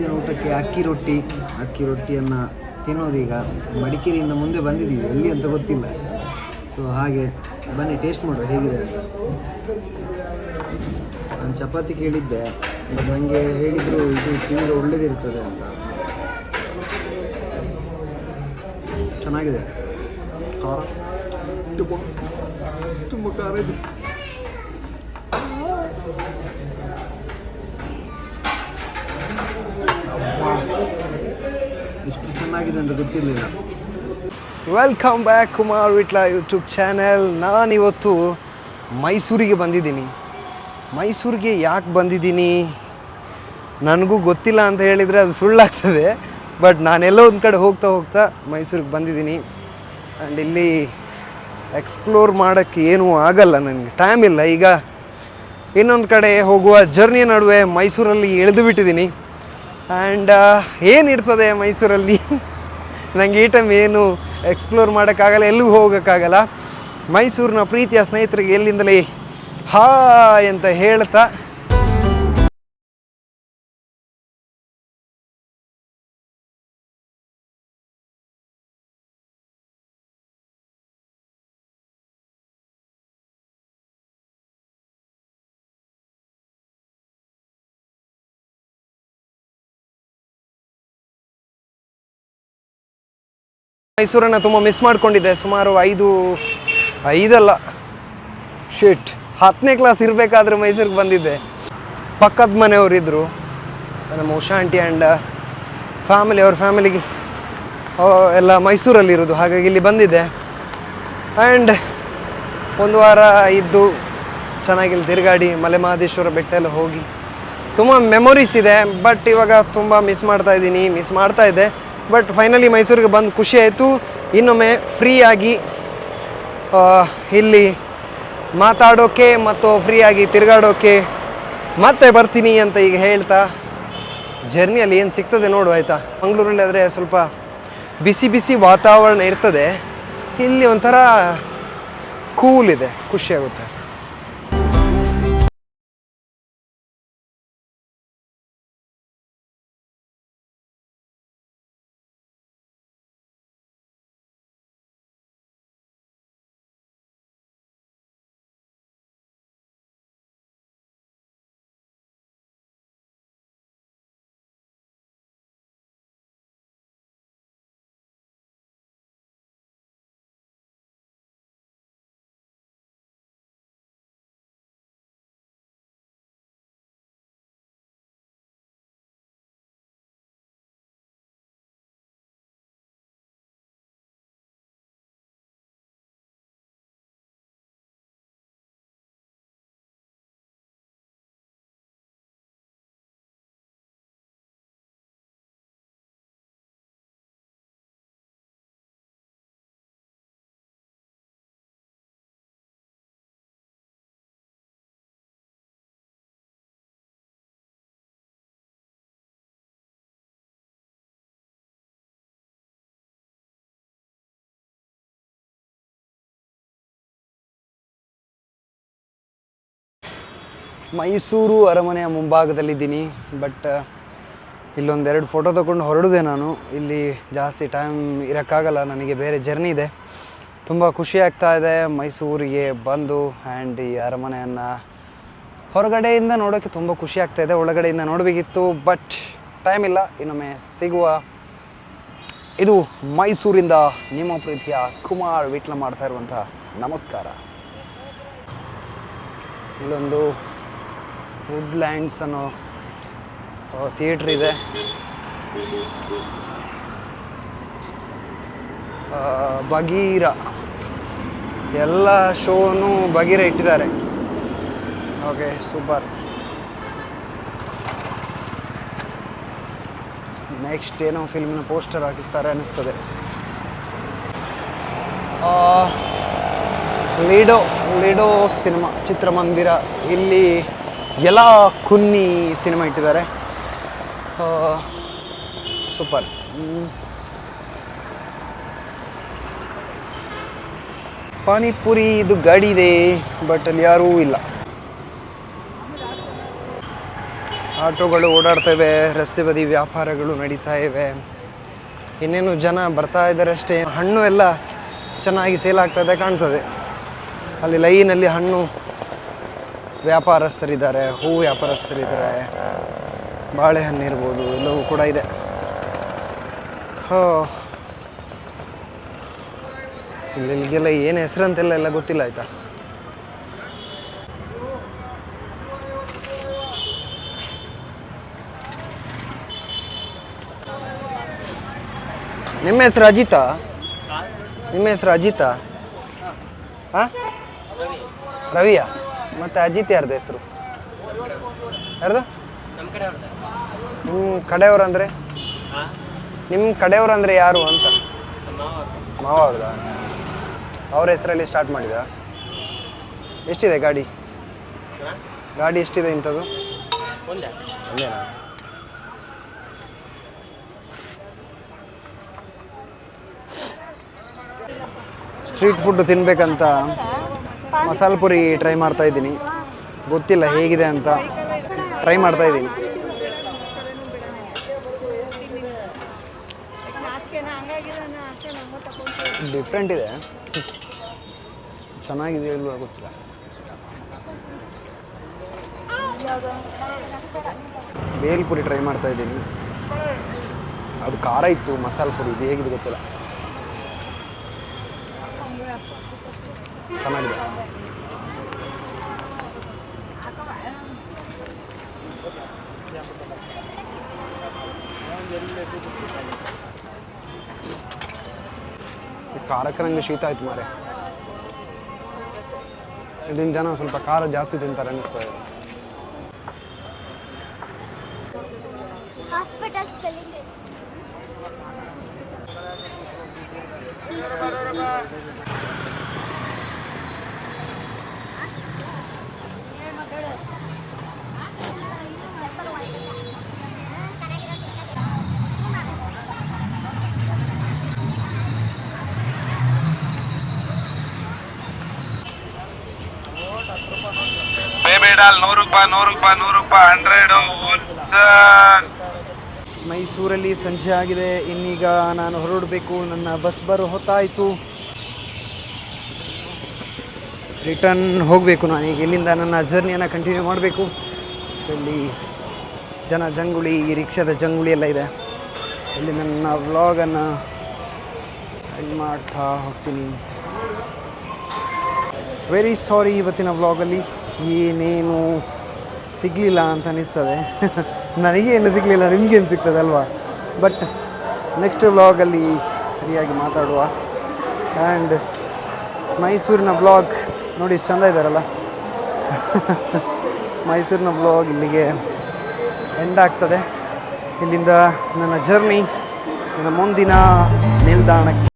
ಮಧ್ಯಾಹ್ನ ಊಟಕ್ಕೆ ಅಕ್ಕಿ ರೊಟ್ಟಿಯನ್ನು ತಿನ್ನೋದೀಗ. ಮಡಿಕೇರಿಯಿಂದ ಮುಂದೆ ಬಂದಿದ್ದೀವಿ, ಎಲ್ಲಿ ಅಂತ ಗೊತ್ತಿಲ್ಲ. ಸೊ ಹಾಗೆ ಬನ್ನಿ ಟೇಸ್ಟ್ ಮಾಡುವ ಹೇಗಿದೆ. ನಾನು ಚಪಾತಿ ಕೇಳಿದ್ದೆ, ಬಟ್ ನನಗೆ ಹೇಳಿದರು ಇದು ತಿಂದರೆ ಒಳ್ಳೆಯದಿರ್ತದೆ ಅಂತ. ಚೆನ್ನಾಗಿದೆ, ಖಾರ ತುಂಬ ಖಾರ ಇದೆ. ಇಷ್ಟು ಚೆನ್ನಾಗಿದೆ ಅಂತ ಗೊತ್ತಿರಲಿಲ್ಲ. Welcome back Kumar Vitla YouTube channel. ನಾನಿವತ್ತು ಮೈಸೂರಿಗೆ ಬಂದಿದ್ದೀನಿ. ಮೈಸೂರಿಗೆ ಯಾಕೆ ಬಂದಿದ್ದೀನಿ ನನಗೂ ಗೊತ್ತಿಲ್ಲ ಅಂತ ಹೇಳಿದರೆ ಅದು ಸುಳ್ಳಾಗ್ತದೆ. ಬಟ್ ನಾನೆಲ್ಲೋ ಒಂದು ಕಡೆ ಹೋಗ್ತಾ ಮೈಸೂರಿಗೆ ಬಂದಿದ್ದೀನಿ. ಆ್ಯಂಡ್ ಇಲ್ಲಿ ಎಕ್ಸ್ಪ್ಲೋರ್ ಮಾಡೋಕ್ಕೆ ಏನೂ ಆಗಲ್ಲ, ನನಗೆ ಟೈಮ್ ಇಲ್ಲ. ಈಗ ಇನ್ನೊಂದು ಕಡೆ ಹೋಗುವ ಜರ್ನಿ ನಡುವೆ ಮೈಸೂರಲ್ಲಿ ಇಳಿದು ಬಿಟ್ಟಿದ್ದೀನಿ. ಆ್ಯಂಡ್ ಏನಿರ್ತದೆ ಮೈಸೂರಲ್ಲಿ ನನಗೆ ಈ ಟೈಮ್ ಏನು ಎಕ್ಸ್ಪ್ಲೋರ್ ಮಾಡೋಕ್ಕಾಗಲ್ಲ, ಎಲ್ಲೂ ಹೋಗೋಕ್ಕಾಗಲ್ಲ. ಮೈಸೂರಿನ ಪ್ರೀತಿಯ ಸ್ನೇಹಿತರಿಗೆ ಎಲ್ಲಿಂದಲೇ ಹಾಯ್ ಅಂತ ಹೇಳ್ತಾ ಮೈಸೂರನ್ನು ತುಂಬ ಮಿಸ್ ಮಾಡ್ಕೊಂಡಿದ್ದೆ. ಸುಮಾರು 10ನೇ ಕ್ಲಾಸ್ ಇರಬೇಕಾದ್ರೆ ಮೈಸೂರಿಗೆ ಬಂದಿದ್ದೆ. ಪಕ್ಕದ ಮನೆಯವರಿದ್ದರು, ನಮ್ಮ ಉಷಾ ಆಂಟಿ ಆ್ಯಂಡ್ ಅವ್ರ ಫ್ಯಾಮಿಲಿಗೆ ಎಲ್ಲ ಮೈಸೂರಲ್ಲಿರೋದು. ಹಾಗಾಗಿ ಇಲ್ಲಿ ಬಂದಿದ್ದೆ. ಆ್ಯಂಡ್ ಒಂದು ವಾರ ಇದ್ದು ಚೆನ್ನಾಗಿಲ್ಲಿ ತಿರುಗಾಡಿ ಮಲೆ ಮಹದೇಶ್ವರ ಬೆಟ್ಟ ಎಲ್ಲ ಹೋಗಿ ತುಂಬ ಮೆಮೊರೀಸ್ ಇದೆ. ಬಟ್ ಇವಾಗ ತುಂಬ ಮಿಸ್ ಮಾಡ್ತಾ ಇದ್ದೆ. ಬಟ್ ಫೈನಲಿ ಮೈಸೂರಿಗೆ ಬಂದು ಖುಷಿ ಆಯಿತು. ಇನ್ನೊಮ್ಮೆ ಫ್ರೀಯಾಗಿ ಇಲ್ಲಿ ಮಾತಾಡೋಕ್ಕೆ ಮತ್ತು ಫ್ರೀಯಾಗಿ ತಿರುಗಾಡೋಕ್ಕೆ ಮತ್ತೆ ಬರ್ತೀನಿ ಅಂತ ಈಗ ಹೇಳ್ತಾ ಜರ್ನಿಯಲ್ಲಿ ಏನು ಸಿಗ್ತದೆ ನೋಡು, ಆಯಿತಾ. ಮಂಗಳೂರಲ್ಲಿ ಆದರೆ ಸ್ವಲ್ಪ ಬಿಸಿ ವಾತಾವರಣ ಇರ್ತದೆ, ಇಲ್ಲಿ ಒಂಥರ ಕೂಲ್ ಇದೆ, ಖುಷಿಯಾಗುತ್ತೆ. ಮೈಸೂರು ಅರಮನೆಯ ಮುಂಭಾಗದಲ್ಲಿದ್ದೀನಿ. ಬಟ್ ಇಲ್ಲೊಂದೆರಡು ಫೋಟೋ ತೊಗೊಂಡು ಹೊರಡಿದೆ ನಾನು. ಇಲ್ಲಿ ಜಾಸ್ತಿ ಟೈಮ್ ಇರೋಕ್ಕಾಗಲ್ಲ, ನನಗೆ ಬೇರೆ ಜರ್ನಿ ಇದೆ. ತುಂಬ ಖುಷಿ ಆಗ್ತಾ ಇದೆ ಮೈಸೂರಿಗೆ ಬಂದು. ಆ್ಯಂಡ್ ಈ ಅರಮನೆಯನ್ನು ಹೊರಗಡೆಯಿಂದ ನೋಡೋಕ್ಕೆ ತುಂಬ ಖುಷಿ ಆಗ್ತಾ ಇದೆ, ಒಳಗಡೆಯಿಂದ ನೋಡಬೇಕಿತ್ತು. ಬಟ್ ಟೈಮ್ ಇಲ್ಲ, ಇನ್ನೊಮ್ಮೆ ಸಿಗುವ. ಇದು ಮೈಸೂರಿಂದ ನಿಮ್ಮ ಪ್ರೀತಿಯ ಕುಮಾರ್ ವಿಟ್ಲ ಮಾಡ್ತಾ ಇರುವಂಥ ನಮಸ್ಕಾರ. ಇಲ್ಲೊಂದು ವುಡ್ಲ್ಯಾಂಡ್ಸ್ ಅನ್ನೋ ಥಿಯೇಟ್ರ್ ಇದೆ. ಬಗೀರ ಎಲ್ಲ ಶೋನು ಬಗೀರ ಇಟ್ಟಿದ್ದಾರೆ. Okay, super. ನೆಕ್ಸ್ಟ್ ಏನೋ ಫಿಲ್ಮಿನ ಪೋಸ್ಟರ್ ಹಾಕಿಸ್ತಾರೆ ಅನ್ನಿಸ್ತದೆ. ಲಿಡೋ ಸಿನಿಮಾ ಚಿತ್ರಮಂದಿರ, ಇಲ್ಲಿ ಎಲ್ಲ ಕುನ್ನಿ ಸಿನಿಮಾ ಇಟ್ಟಿದ್ದಾರೆ. ಸೂಪರ್. ಪಾನಿಪುರಿ ಇದು ಗಾಡಿ ಇದೆ, ಬಟ್ ಅಲ್ಲಿ ಯಾರೂ ಇಲ್ಲ. ಆಟೋಗಳು ಓಡಾಡ್ತವೆ, ರಸ್ತೆ ಬದಿ ವ್ಯಾಪಾರಗಳು ನಡೀತಾ ಇವೆ. ಇನ್ನೇನು ಜನ ಬರ್ತಾ ಇದ್ದಾರೆ ಅಷ್ಟೇ. ಹಣ್ಣು ಎಲ್ಲ ಚೆನ್ನಾಗಿ ಸೇಲ್ ಆಗ್ತದೆ ಕಾಣ್ತದೆ. ಅಲ್ಲಿ ಲೈನಲ್ಲಿ ಹಣ್ಣು ವ್ಯಾಪಾರಸ್ಥರಿದ್ದಾರೆ, ಹೂ ವ್ಯಾಪಾರಸ್ಥರಿದ್ದಾರೆ, ಬಾಳೆಹಣ್ಣು ಇರ್ಬೋದು, ಎಲ್ಲವೂ ಕೂಡ ಇದೆ. ಇಲ್ಲಿಗೆಲ್ಲ ಏನು ಹೆಸರಂತೆಲ್ಲ ಎಲ್ಲ ಗೊತ್ತಿಲ್ಲ ಆಯಿತಾ. ನಿಮ್ಮ ಹೆಸರು ಅಜಿತಾ? ನಿಮ್ಮ ಹೆಸರು ಅಜಿತಾ? ಹಾಂ, ರವಿಯಾ? ಮತ್ತು ಅಜಿತ್ ಯಾರ್ದು ಹೆಸರು? ಯಾರ್ದು? ನಿಮ್ಮ ಕಡೆಯವ್ರು ಅಂದರೆ? ನಿಮ್ಮ ಕಡೆಯವ್ರು ಅಂದರೆ ಯಾರು ಅಂತ? ಮಾವ ಅವ್ರದಾ? ಅವ್ರ ಹೆಸರಲ್ಲಿ ಸ್ಟಾರ್ಟ್ ಮಾಡಿದ? ಎಷ್ಟಿದೆ ಗಾಡಿ? ಗಾಡಿ ಎಷ್ಟಿದೆ ಇಂಥದ್ದು? ಒಂದೇನಾ? ಸ್ಟ್ರೀಟ್ ಫುಡ್ ತಿನ್ಬೇಕಂತ ಮಸಾಲೆ ಪುರಿ ಟ್ರೈ ಮಾಡ್ತಾ ಇದ್ದೀನಿ. ಗೊತ್ತಿಲ್ಲ ಹೇಗಿದೆ ಅಂತ, ಟ್ರೈ ಮಾಡ್ತಾ ಇದ್ದೀನಿ. ಡಿಫ್ರೆಂಟ್ ಇದೆ, ಚೆನ್ನಾಗಿದೆ ಇಲ್ವಾ ಗೊತ್ತಿಲ್ಲ. ಬೇಲ್ಪುರಿ ಟ್ರೈ ಮಾಡ್ತಾ ಇದ್ದೀನಿ. ಅದು ಖಾರ ಇತ್ತು, ಮಸಾಲೆ ಪುರಿ ಇದು ಹೇಗಿದೆ ಗೊತ್ತಿಲ್ಲ, ಚೆನ್ನಾಗಿದೆ. ಖಾರಕ್ಕೆ ನಂಗೆ ಶೀತ ಆಯ್ತು ಮಾರೆ. ಇಲ್ಲಿನ ಜನ ಸ್ವಲ್ಪ ಖಾರ ಜಾಸ್ತಿ ತಿಂತಾರೆ ಅನ್ನಿಸ್ತಾ ಇದೆ. ಮೈಸೂರಲ್ಲಿ ಸಂಜೆ ಆಗಿದೆ. ಇನ್ನೀಗ ನಾನು ಹೊರಡಬೇಕು. ನನ್ನ ಬಸ್ ಬರೋ ಹೊತ್ತಾಯಿತು. ರಿಟರ್ನ್ ಹೋಗಬೇಕು. ನಾನೀಗ ಇಲ್ಲಿಂದ ನನ್ನ ಜರ್ನಿಯನ್ನು ಕಂಟಿನ್ಯೂ ಮಾಡಬೇಕು. ಸೊ ಇಲ್ಲಿ ಜನ ಜಂಗುಳಿ, ಈ ರಿಕ್ಷಾದ ಜಂಗುಳಿ ಎಲ್ಲ ಇದೆ. ಇಲ್ಲಿ ನನ್ನ ವ್ಲಾಗನ್ನು ಎಂಡ್ ಮಾಡ್ತಾ ಹೋಗ್ತೀನಿ. ವೆರಿ ಸಾರಿ, ಇವತ್ತಿನ ವ್ಲಾಗಲ್ಲಿ ಏನೇನು ಸಿಗಲಿಲ್ಲ ಅಂತ ಅನ್ನಿಸ್ತದೆ. ನನಗೇನು ಸಿಗಲಿಲ್ಲ, ನಿಮಗೇನು ಸಿಗ್ತದೆ ಅಲ್ವಾ? ಬಟ್ ನೆಕ್ಸ್ಟ್ ವ್ಲಾಗಲ್ಲಿ ಸರಿಯಾಗಿ ಮಾತಾಡುವ. ಆ್ಯಂಡ್ ಮೈಸೂರಿನ ವ್ಲಾಗ್ ನೋಡಿ ಎಷ್ಟು ಚೆಂದ ಇದ್ದಾರಲ್ಲ. ಮೈಸೂರಿನ ವ್ಲಾಗ್ ಇಲ್ಲಿಗೆ ಎಂಡ್ ಆಗ್ತದೆ. ಇಲ್ಲಿಂದ ನನ್ನ ಜರ್ನಿ ನನ್ನ ಮುಂದಿನ ನಿಲ್ದಾಣಕ್ಕೆ